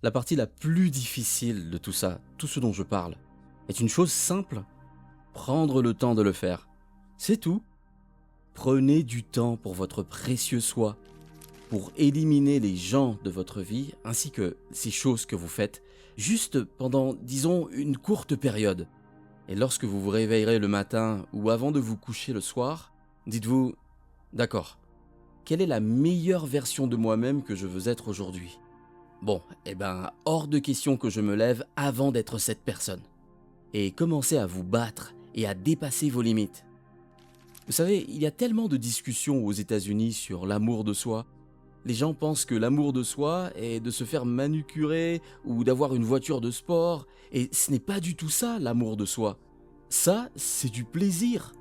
La partie la plus difficile de tout ça, tout ce dont je parle, est une chose simple, prendre le temps de le faire. C'est tout. Prenez du temps pour votre précieux soi, pour éliminer les gens de votre vie ainsi que ces choses que vous faites, juste pendant, disons, une courte période. Et lorsque vous vous réveillerez le matin ou avant de vous coucher le soir, dites-vous, d'accord, quelle est la meilleure version de moi-même que je veux être aujourd'hui? Bon, hors de question que je me lève avant d'être cette personne. Et commencez à vous battre et à dépasser vos limites. Vous savez, il y a tellement de discussions aux États-Unis sur l'amour de soi. Les gens pensent que l'amour de soi est de se faire manucurer ou d'avoir une voiture de sport, et ce n'est pas du tout ça, l'amour de soi. Ça, c'est du plaisir.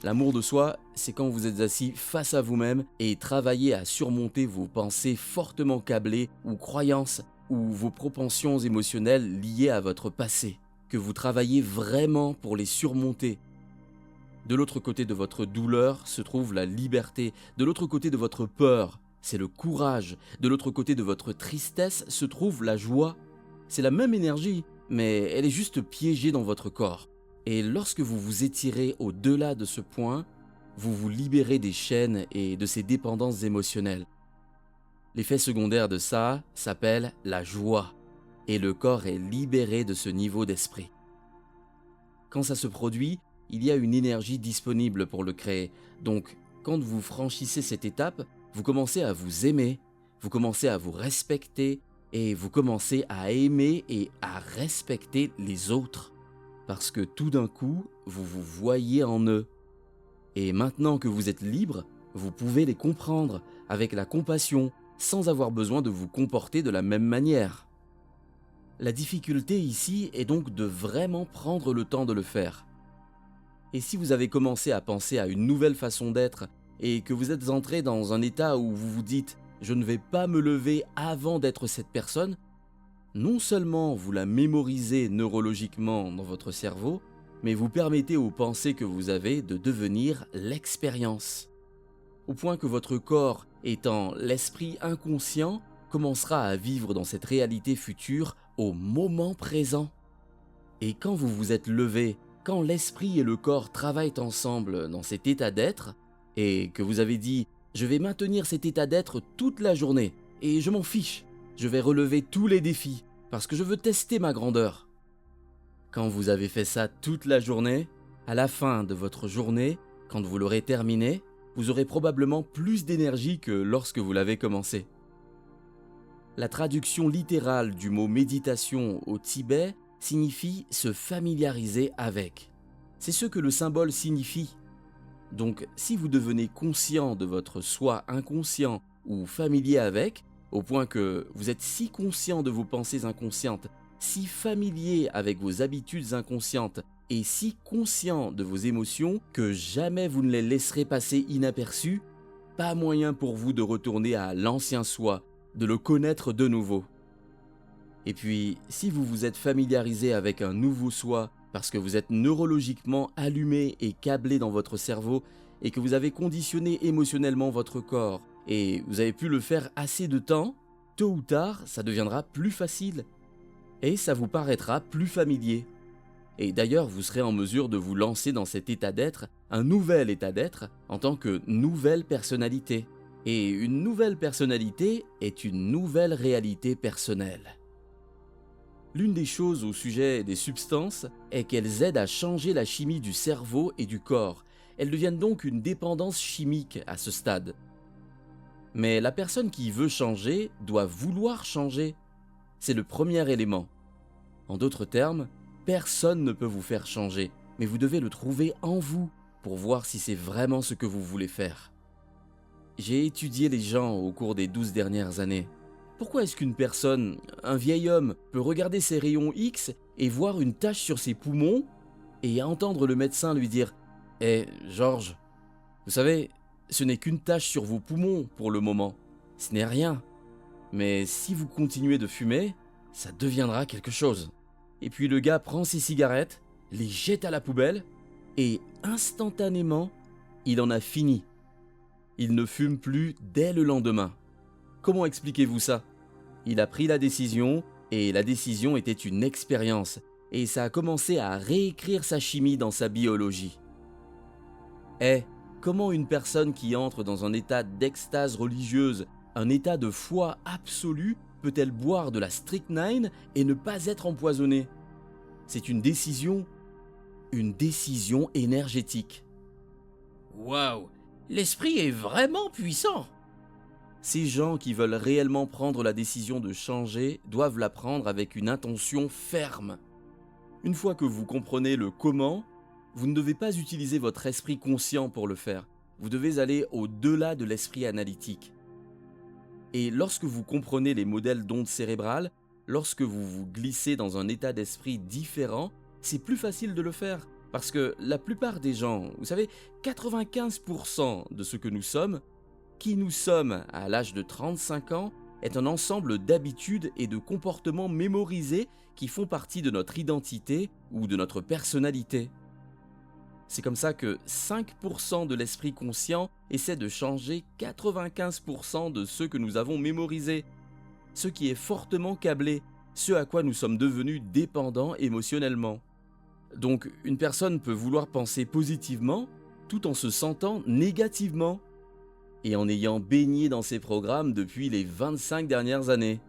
L'amour de soi, c'est quand vous êtes assis face à vous-même et travaillez à surmonter vos pensées fortement câblées ou croyances ou vos propensions émotionnelles liées à votre passé, que vous travaillez vraiment pour les surmonter. De l'autre côté de votre douleur se trouve la liberté, de l'autre côté de votre peur, c'est le courage, de l'autre côté de votre tristesse se trouve la joie. C'est la même énergie, mais elle est juste piégée dans votre corps. Et lorsque vous vous étirez au-delà de ce point, vous vous libérez des chaînes et de ces dépendances émotionnelles. L'effet secondaire de ça s'appelle la joie, et le corps est libéré de ce niveau d'esprit. Quand ça se produit, il y a une énergie disponible pour le créer. Donc, quand vous franchissez cette étape, vous commencez à vous aimer, vous commencez à vous respecter, et vous commencez à aimer et à respecter les autres. Parce que tout d'un coup, vous vous voyez en eux. Et maintenant que vous êtes libre, vous pouvez les comprendre avec la compassion, sans avoir besoin de vous comporter de la même manière. La difficulté ici est donc de vraiment prendre le temps de le faire. Et si vous avez commencé à penser à une nouvelle façon d'être et que vous êtes entré dans un état où vous vous dites « je ne vais pas me lever avant d'être cette personne », non seulement vous la mémorisez neurologiquement dans votre cerveau, mais vous permettez aux pensées que vous avez de devenir l'expérience. Au point que votre corps, étant l'esprit inconscient, commencera à vivre dans cette réalité future au moment présent. Et quand vous vous êtes levé, quand l'esprit et le corps travaillent ensemble dans cet état d'être, et que vous avez dit « je vais maintenir cet état d'être toute la journée, et je m'en fiche, je vais relever tous les défis, parce que je veux tester ma grandeur ». Quand vous avez fait ça toute la journée, à la fin de votre journée, quand vous l'aurez terminé, vous aurez probablement plus d'énergie que lorsque vous l'avez commencé. La traduction littérale du mot méditation au Tibet signifie se familiariser avec. C'est ce que le symbole signifie. Donc, si vous devenez conscient de votre soi inconscient ou familier avec, au point que vous êtes si conscient de vos pensées inconscientes, si familier avec vos habitudes inconscientes et si conscient de vos émotions que jamais vous ne les laisserez passer inaperçues, pas moyen pour vous de retourner à l'ancien soi, de le connaître de nouveau. Et puis, si vous vous êtes familiarisé avec un nouveau soi parce que vous êtes neurologiquement allumé et câblé dans votre cerveau et que vous avez conditionné émotionnellement votre corps et vous avez pu le faire assez de temps, tôt ou tard, ça deviendra plus facile et ça vous paraîtra plus familier. Et d'ailleurs, vous serez en mesure de vous lancer dans cet état d'être, un nouvel état d'être, en tant que nouvelle personnalité. Et une nouvelle personnalité est une nouvelle réalité personnelle. L'une des choses au sujet des substances est qu'elles aident à changer la chimie du cerveau et du corps. Elles deviennent donc une dépendance chimique à ce stade. Mais la personne qui veut changer doit vouloir changer. C'est le premier élément. En d'autres termes, personne ne peut vous faire changer, mais vous devez le trouver en vous pour voir si c'est vraiment ce que vous voulez faire. J'ai étudié les gens au cours des 12 dernières années. Pourquoi est-ce qu'une personne, un vieil homme, peut regarder ses rayons X et voir une tache sur ses poumons et entendre le médecin lui dire « Georges, vous savez, ce n'est qu'une tache sur vos poumons pour le moment. Ce n'est rien. Mais si vous continuez de fumer, ça deviendra quelque chose. » Et puis le gars prend ses cigarettes, les jette à la poubelle et instantanément, il en a fini. Il ne fume plus dès le lendemain. Comment expliquez-vous ça ? Il a pris la décision, et la décision était une expérience, et ça a commencé à réécrire sa chimie dans sa biologie. Comment une personne qui entre dans un état d'extase religieuse, un état de foi absolue, peut-elle boire de la strychnine et ne pas être empoisonnée? C'est une décision énergétique. Waouh, l'esprit est vraiment puissant. Ces gens qui veulent réellement prendre la décision de changer doivent la prendre avec une intention ferme. Une fois que vous comprenez le comment, vous ne devez pas utiliser votre esprit conscient pour le faire. Vous devez aller au-delà de l'esprit analytique. Et lorsque vous comprenez les modèles d'ondes cérébrales, lorsque vous vous glissez dans un état d'esprit différent, c'est plus facile de le faire. Parce que la plupart des gens, vous savez, 95% de ce que nous sommes, qui nous sommes à l'âge de 35 ans, est un ensemble d'habitudes et de comportements mémorisés qui font partie de notre identité ou de notre personnalité. C'est comme ça que 5% de l'esprit conscient essaie de changer 95% de ceux que nous avons mémorisés, ce qui est fortement câblé, ce à quoi nous sommes devenus dépendants émotionnellement. Donc une personne peut vouloir penser positivement tout en se sentant négativement et en ayant baigné dans ces programmes depuis les 25 dernières années.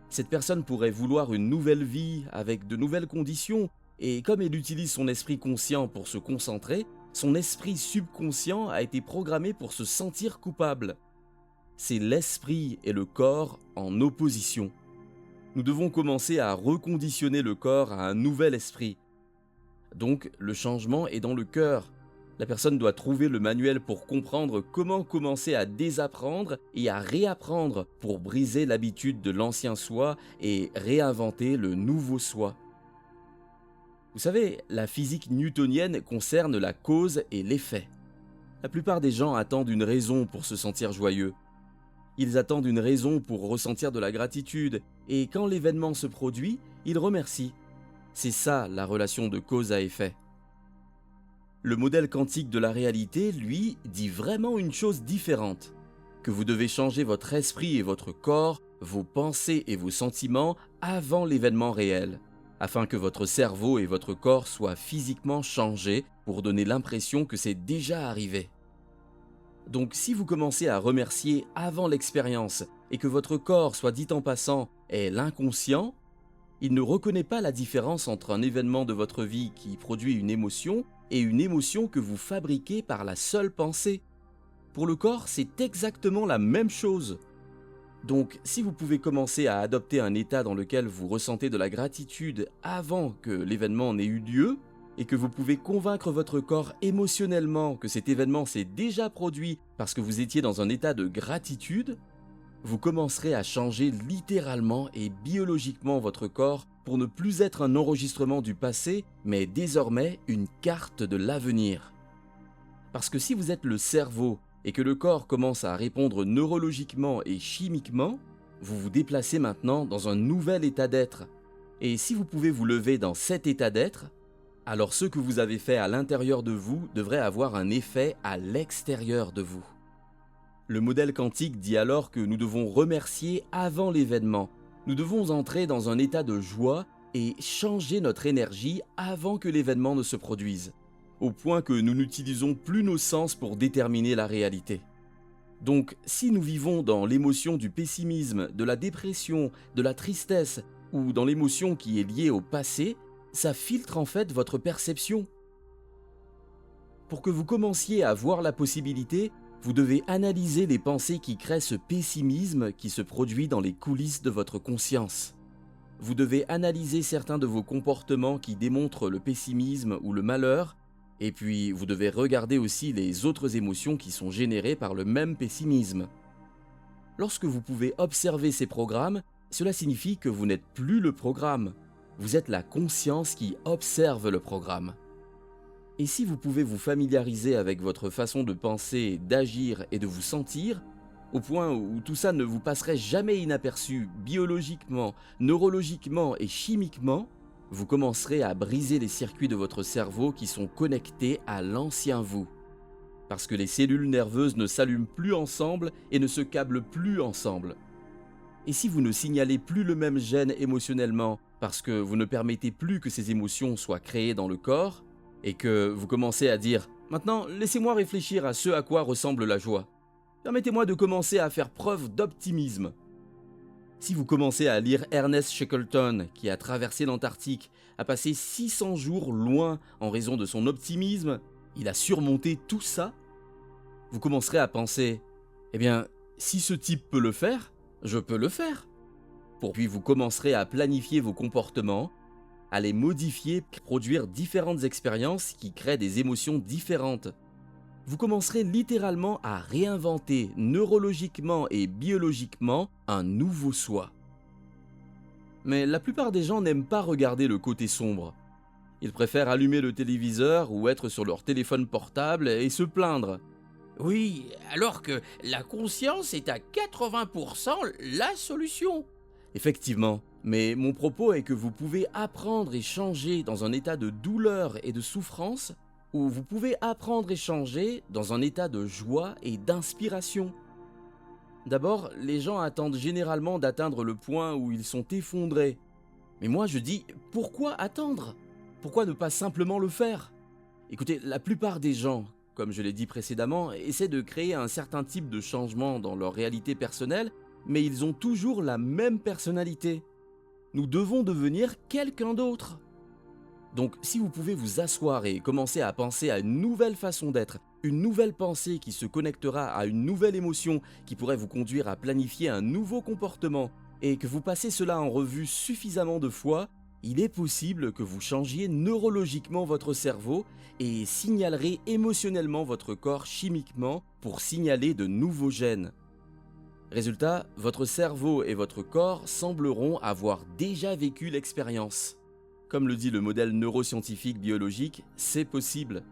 Cette personne pourrait vouloir une nouvelle vie avec de nouvelles conditions et comme elle utilise son esprit conscient pour se concentrer, son esprit subconscient a été programmé pour se sentir coupable. C'est l'esprit et le corps en opposition. Nous devons commencer à reconditionner le corps à un nouvel esprit. Donc, le changement est dans le cœur. La personne doit trouver le manuel pour comprendre comment commencer à désapprendre et à réapprendre pour briser l'habitude de l'ancien soi et réinventer le nouveau soi. Vous savez, la physique newtonienne concerne la cause et l'effet. La plupart des gens attendent une raison pour se sentir joyeux. Ils attendent une raison pour ressentir de la gratitude, et quand l'événement se produit, ils remercient. C'est ça la relation de cause à effet. Le modèle quantique de la réalité, lui, dit vraiment une chose différente. Que vous devez changer votre esprit et votre corps, vos pensées et vos sentiments avant l'événement réel, afin que votre cerveau et votre corps soient physiquement changés pour donner l'impression que c'est déjà arrivé. Donc si vous commencez à remercier avant l'expérience et que votre corps, soit dit en passant, est l'inconscient, il ne reconnaît pas la différence entre un événement de votre vie qui produit une émotion et une émotion que vous fabriquez par la seule pensée. Pour le corps, c'est exactement la même chose. Donc si vous pouvez commencer à adopter un état dans lequel vous ressentez de la gratitude avant que l'événement n'ait eu lieu, et que vous pouvez convaincre votre corps émotionnellement que cet événement s'est déjà produit parce que vous étiez dans un état de gratitude, vous commencerez à changer littéralement et biologiquement votre corps pour ne plus être un enregistrement du passé, mais désormais une carte de l'avenir. Parce que si vous êtes le cerveau et que le corps commence à répondre neurologiquement et chimiquement, vous vous déplacez maintenant dans un nouvel état d'être. Et si vous pouvez vous lever dans cet état d'être, alors ce que vous avez fait à l'intérieur de vous devrait avoir un effet à l'extérieur de vous. Le modèle quantique dit alors que nous devons remercier avant l'événement. Nous devons entrer dans un état de joie et changer notre énergie avant que l'événement ne se produise, au point que nous n'utilisons plus nos sens pour déterminer la réalité. Donc, si nous vivons dans l'émotion du pessimisme, de la dépression, de la tristesse ou dans l'émotion qui est liée au passé, ça filtre en fait votre perception. Pour que vous commenciez à voir la possibilité, vous devez analyser les pensées qui créent ce pessimisme qui se produit dans les coulisses de votre conscience. Vous devez analyser certains de vos comportements qui démontrent le pessimisme ou le malheur, et puis vous devez regarder aussi les autres émotions qui sont générées par le même pessimisme. Lorsque vous pouvez observer ces programmes, cela signifie que vous n'êtes plus le programme. Vous êtes la conscience qui observe le programme. Et si vous pouvez vous familiariser avec votre façon de penser, d'agir et de vous sentir, au point où tout ça ne vous passerait jamais inaperçu biologiquement, neurologiquement et chimiquement, vous commencerez à briser les circuits de votre cerveau qui sont connectés à l'ancien vous. Parce que les cellules nerveuses ne s'allument plus ensemble et ne se câblent plus ensemble. Et si vous ne signalez plus le même gène émotionnellement parce que vous ne permettez plus que ces émotions soient créées dans le corps et que vous commencez à dire « Maintenant, laissez-moi réfléchir à ce à quoi ressemble la joie. Permettez-moi de commencer à faire preuve d'optimisme. » Si vous commencez à lire Ernest Shackleton, qui a traversé l'Antarctique, a passé 600 jours loin en raison de son optimisme, il a surmonté tout ça, vous commencerez à penser « Eh bien, si ce type peut le faire, je peux le faire. » Puis vous commencerez à planifier vos comportements, à les modifier, produire différentes expériences qui créent des émotions différentes. Vous commencerez littéralement à réinventer neurologiquement et biologiquement un nouveau soi. Mais la plupart des gens n'aiment pas regarder le côté sombre. Ils préfèrent allumer le téléviseur ou être sur leur téléphone portable et se plaindre. Oui, alors que la conscience est à 80% la solution. Effectivement, mais mon propos est que vous pouvez apprendre et changer dans un état de douleur et de souffrance, ou vous pouvez apprendre et changer dans un état de joie et d'inspiration. D'abord, les gens attendent généralement d'atteindre le point où ils sont effondrés. Mais moi je dis, pourquoi attendre ? Pourquoi ne pas simplement le faire ? Écoutez, la plupart des gens, comme je l'ai dit précédemment, essaient de créer un certain type de changement dans leur réalité personnelle, mais ils ont toujours la même personnalité. Nous devons devenir quelqu'un d'autre. Donc si vous pouvez vous asseoir et commencer à penser à une nouvelle façon d'être, une nouvelle pensée qui se connectera à une nouvelle émotion qui pourrait vous conduire à planifier un nouveau comportement, et que vous passez cela en revue suffisamment de fois, il est possible que vous changiez neurologiquement votre cerveau et signalerez émotionnellement votre corps chimiquement pour signaler de nouveaux gènes. Résultat, votre cerveau et votre corps sembleront avoir déjà vécu l'expérience. Comme le dit le modèle neuroscientifique biologique, c'est possible.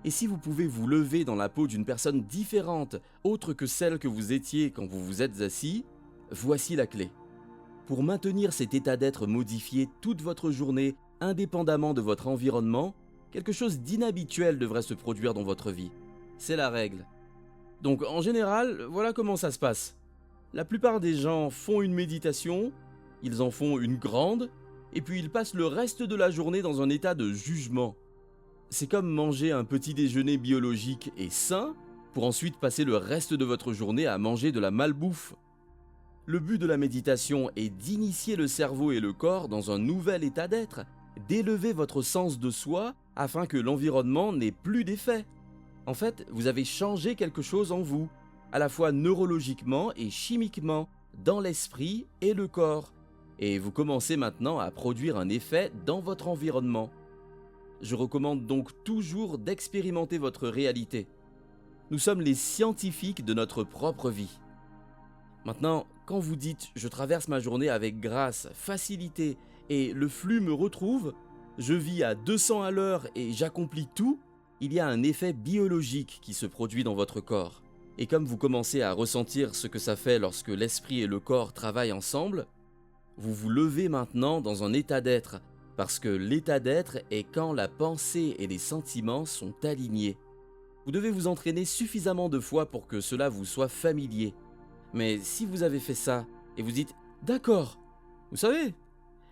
Et si vous pouvez vous lever dans la peau d'une personne différente, autre que celle que vous étiez quand vous vous êtes assis, voici la clé. Pour maintenir cet état d'être modifié toute votre journée, indépendamment de votre environnement, quelque chose d'inhabituel devrait se produire dans votre vie. C'est la règle. Donc en général, voilà comment ça se passe. La plupart des gens font une méditation, ils en font une grande, et puis ils passent le reste de la journée dans un état de jugement. C'est comme manger un petit déjeuner biologique et sain, pour ensuite passer le reste de votre journée à manger de la malbouffe. Le but de la méditation est d'initier le cerveau et le corps dans un nouvel état d'être, d'élever votre sens de soi afin que l'environnement n'ait plus d'effet. En fait, vous avez changé quelque chose en vous, à la fois neurologiquement et chimiquement, dans l'esprit et le corps. Et vous commencez maintenant à produire un effet dans votre environnement. Je recommande donc toujours d'expérimenter votre réalité. Nous sommes les scientifiques de notre propre vie. Maintenant, quand vous dites « je traverse ma journée avec grâce, facilité et le flux me retrouve, je vis à 200 à l'heure et j'accomplis tout », il y a un effet biologique qui se produit dans votre corps. Et comme vous commencez à ressentir ce que ça fait lorsque l'esprit et le corps travaillent ensemble, vous vous levez maintenant dans un état d'être, parce que l'état d'être est quand la pensée et les sentiments sont alignés. Vous devez vous entraîner suffisamment de fois pour que cela vous soit familier. Mais si vous avez fait ça, et vous dites « D'accord, vous savez,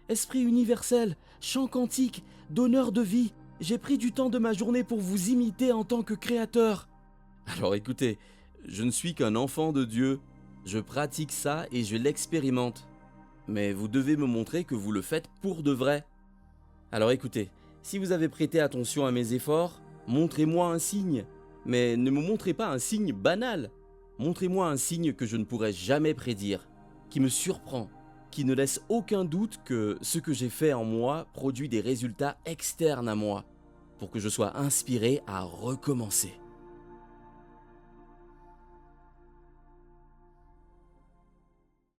esprit universel, chant quantique, donneur de vie, j'ai pris du temps de ma journée pour vous imiter en tant que créateur. » Alors écoutez, je ne suis qu'un enfant de Dieu, je pratique ça et je l'expérimente. Mais vous devez me montrer que vous le faites pour de vrai. Alors écoutez, si vous avez prêté attention à mes efforts, montrez-moi un signe. Mais ne me montrez pas un signe banal. Montrez-moi un signe que je ne pourrai jamais prédire, qui me surprend, qui ne laisse aucun doute que ce que j'ai fait en moi produit des résultats externes à moi, pour que je sois inspiré à recommencer.